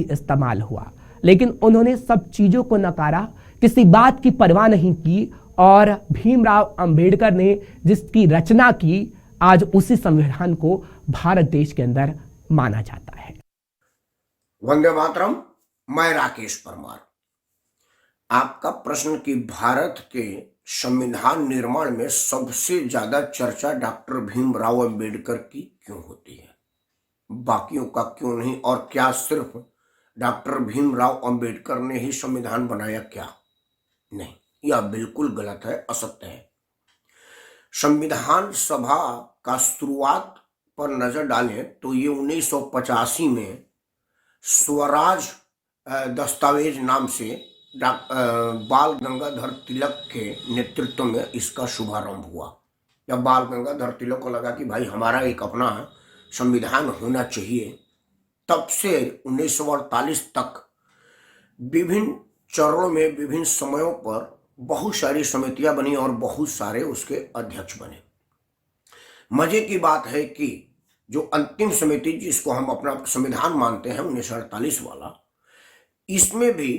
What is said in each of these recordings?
इस्तेमाल हुआ, लेकिन उन्होंने सब चीजों को नकारा, किसी बात की परवाह नहीं की और भीमराव अंबेडकर ने जिसकी रचना की, आज उसी संविधान को भारत देश के अंदर माना जाता है। वंदे मातरम। मैं राकेश परमार। आपका प्रश्न कि भारत के संविधान निर्माण में सबसे ज्यादा चर्चा डॉक्टर भीमराव अंबेडकर की क्यों होती है, बाकियों का क्यों नहीं, और क्या सिर्फ डॉक्टर भीमराव अंबेडकर ने ही संविधान बनाया? क्या नहीं, यह बिल्कुल गलत है, असत्य है। संविधान सभा का शुरुआत पर नजर डालें तो ये 1985 में स्वराज दस्तावेज नाम से बाल गंगाधर तिलक के नेतृत्व में इसका शुभारंभ हुआ। जब बाल गंगाधर तिलक को लगा कि भाई हमारा एक अपना संविधान होना चाहिए, तब से 1948 तक विभिन्न चरणों में विभिन्न समयों पर बहुत सारी समितियां बनी और बहुत सारे उसके अध्यक्ष बने। मजे की बात है कि जो अंतिम समिति जिसको हम अपना संविधान मानते हैं 1948 वाला, इसमें भी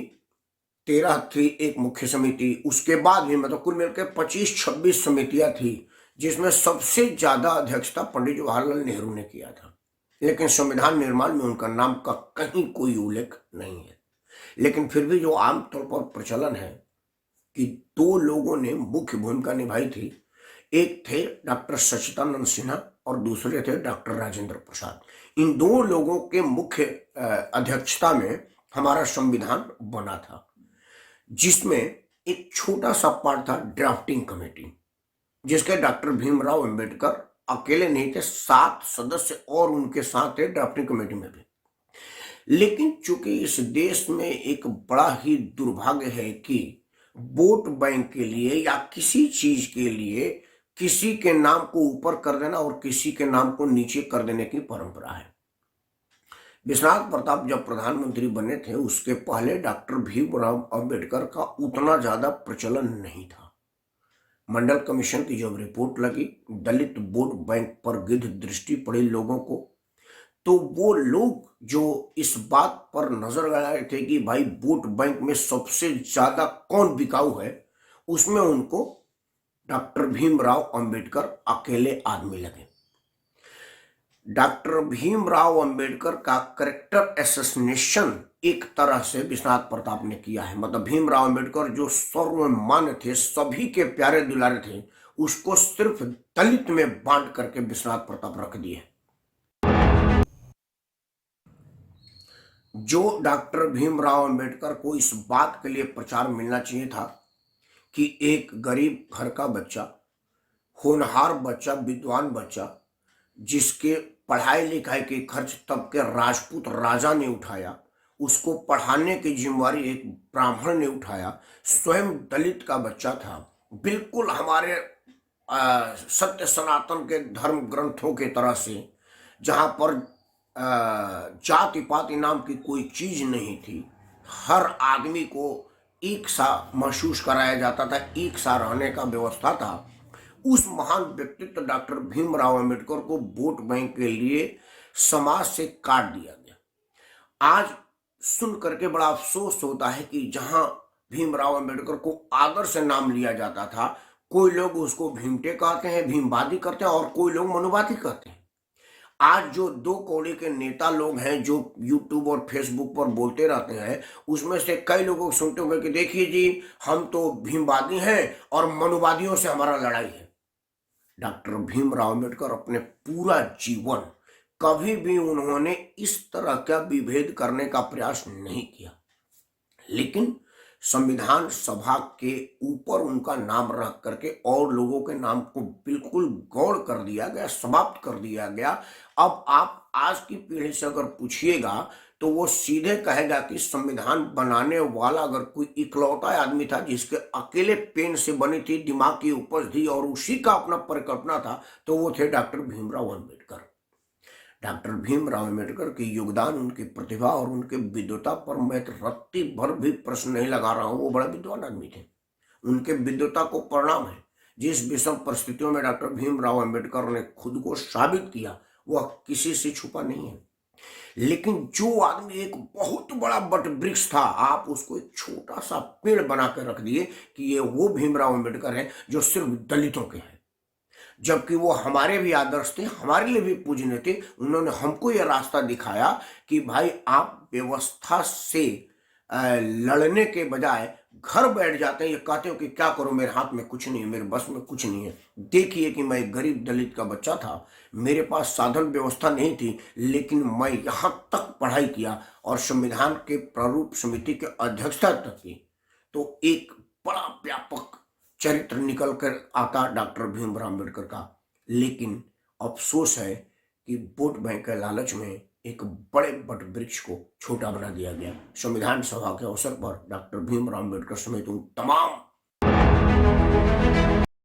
13 थी एक मुख्य समिति, उसके बाद भी मतलब कुल मिलकर 25-26 समितियां थी, जिसमें सबसे ज्यादा अध्यक्षता पंडित जवाहरलाल नेहरू ने किया था। लेकिन संविधान निर्माण में उनका नाम का कहीं कोई उल्लेख नहीं है। लेकिन फिर भी जो आमतौर पर प्रचलन है कि दो लोगों ने मुख्य भूमिका निभाई थी, एक थे डॉक्टर सच्चिदानंद सिन्हा और दूसरे थे डॉक्टर राजेंद्र प्रसाद। इन दो लोगों के मुख्य अध्यक्षता में हमारा संविधान बना था, जिसमें एक छोटा सा पार्ट था ड्राफ्टिंग कमेटी, जिसके डॉक्टर भीमराव अंबेडकर अकेले नहीं थे, 7 सदस्य और उनके साथ थे ड्राफ्टिंग कमेटी में भी। लेकिन चूंकि इस देश में एक बड़ा ही दुर्भाग्य है कि वोट बैंक के लिए या किसी चीज के लिए किसी के नाम को ऊपर कर देना और किसी के नाम को नीचे कर देने की परंपरा है। विश्वनाथ प्रताप जब प्रधानमंत्री बने थे, उसके पहले डॉक्टर भीमराव अंबेडकर का उतना ज्यादा प्रचलन नहीं था। मंडल कमीशन की जब रिपोर्ट लगी, दलित वोट बैंक पर गिद्ध दृष्टि पड़ी लोगों को, तो वो लोग जो इस बात पर नजर लगाए थे कि भाई वोट बैंक में सबसे ज्यादा कौन बिकाऊ है, उसमें उनको डॉक्टर भीमराव अंबेडकर अकेले आदमी लगे। डॉक्टर भीमराव अंबेडकर का कैरेक्टर असैसिनेशन एक तरह से विश्वनाथ प्रताप ने किया है। मतलब भीमराव अंबेडकर जो सर्वमान्य थे, सभी के प्यारे दुलारे थे, उसको सिर्फ दलित में बांट करके विश्वनाथ प्रताप रख दिए। जो डॉक्टर भीमराव अंबेडकर को इस बात के लिए प्रचार मिलना चाहिए था कि एक गरीब घर का बच्चा, होनहार बच्चा, विद्वान बच्चा, जिसके पढ़ाई लिखाई के खर्च तब के राजपूत राजा ने उठाया, उसको पढ़ाने की जिम्मेवारी एक ब्राह्मण ने उठाया, स्वयं दलित का बच्चा था, बिल्कुल हमारे सत्य सनातन के धर्म ग्रंथों के तरह से, जहाँ पर जाति पाति नाम की कोई चीज नहीं थी, हर आदमी को एक सा महसूस कराया जाता था, एक सा रहने का व्यवस्था था। उस महान व्यक्तित्व डॉक्टर भीमराव अंबेडकर को वोट बैंक के लिए समाज से काट दिया गया। आज सुन करके बड़ा अफसोस होता है कि जहां भीमराव अंबेडकर को आदर से नाम लिया जाता था, कोई लोग उसको भीमटे कहते हैं, भीमवादी करते हैं, और कोई लोग मनुवादी कहते हैं। आज जो दो कौड़ी के नेता लोग हैं जो यूट्यूब और फेसबुक पर बोलते रहते हैं, उसमें से कई लोगों को सुनते होंगे कि देखिए जी, हम तो भीमवादी हैं और मनुवादियों से हमारा लड़ाई है। डॉक्टर भीमराव अंबेडकर अपने पूरा जीवन कभी भी उन्होंने इस तरह का विभेद करने का प्रयास नहीं किया। लेकिन संविधान सभा के ऊपर उनका नाम रख करके और लोगों के नाम को बिल्कुल गौड़ कर दिया गया, समाप्त कर दिया गया। अब आप आज की पीढ़ी से अगर पूछिएगा तो वो सीधे कहेगा कि संविधान बनाने वाला अगर कोई इकलौता आदमी था जिसके अकेले पेन से बनी थी, दिमाग की उपज थी और उसी का अपना परिकल्पना था, तो वो थे डॉक्टर भीमराव अंबेडकर। डॉक्टर भीमराव अंबेडकर के योगदान, उनकी प्रतिभा और उनके विद्वता पर मैं रत्ती भर भी प्रश्न नहीं लगा रहा हूँ। वो बड़े विद्वान आदमी थे, उनके विद्वता को प्रणाम है। जिस विषम परिस्थितियों में डॉक्टर भीमराव अंबेडकर ने खुद को साबित किया, वह किसी से छुपा नहीं है। लेकिन जो आदमी एक बहुत बड़ा वट वृक्ष था, आप उसको एक छोटा सा पेड़ बना कर रख दिए कि ये वो भीमराव अंबेडकर हैं जो सिर्फ दलितों के हैं, जबकि वो हमारे भी आदर्श थे, हमारे लिए भी पूजनीय थे। उन्होंने हमको ये रास्ता दिखाया कि भाई आप व्यवस्था से लड़ने के बजाय घर बैठ जाते हैं, ये कहते हो कि क्या करो, मेरे हाथ में कुछ नहीं है, मेरे बस में कुछ नहीं है। देखिए कि मैं एक गरीब दलित का बच्चा था, मेरे पास साधन व्यवस्था नहीं थी, लेकिन मैं यहाँ तक पढ़ाई किया और संविधान के प्रारूप समिति के अध्यक्षता तक की। तो एक बड़ा व्यापक चरित्र निकल कर आता डॉक्टर भीमराव अम्बेडकर का। लेकिन अफसोस है कि वोट बैंक के लालच में एक बड़े वट वृक्ष को छोटा बना दिया गया। संविधान सभा के अवसर पर डॉक्टर भीमराव अम्बेडकर समेत उन तमाम